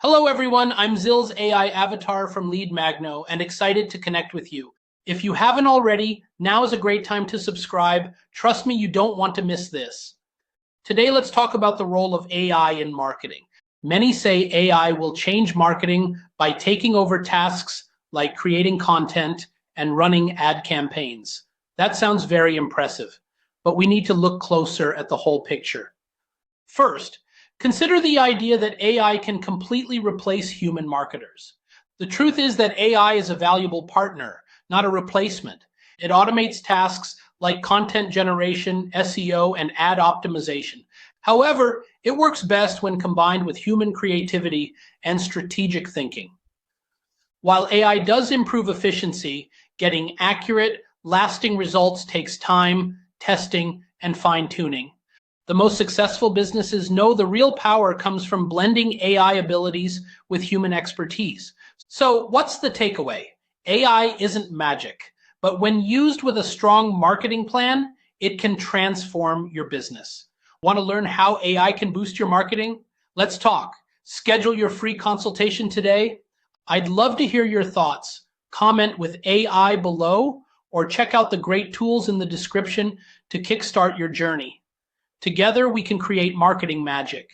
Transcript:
Hello everyone, I'm Zill's AI avatar from Lead Magno and excited to connect with you. If you haven't already, now is a great time to subscribe. Trust me, you don't want to miss this. Today let's talk about the role of AI in marketing. Many say AI will change marketing by taking over tasks like creating content and running ad campaigns. That sounds very impressive, but we need to look closer at the whole picture. First, consider the idea that AI can completely replace human marketers. The truth is that AI is a valuable partner, not a replacement. It automates tasks like content generation, SEO, and ad optimization. However, it works best when combined with human creativity and strategic thinking. While AI does improve efficiency, getting accurate, lasting results takes time, testing, and fine tuning. The most successful businesses know the real power comes from blending AI abilities with human expertise. So, what's the takeaway? AI isn't magic, but when used with a strong marketing plan, it can transform your business. Want to learn how AI can boost your marketing? Let's talk. Schedule your free consultation today. I'd love to hear your thoughts. Comment with AI below or check out the great tools in the description to kickstart your journey. Together, we can create marketing magic.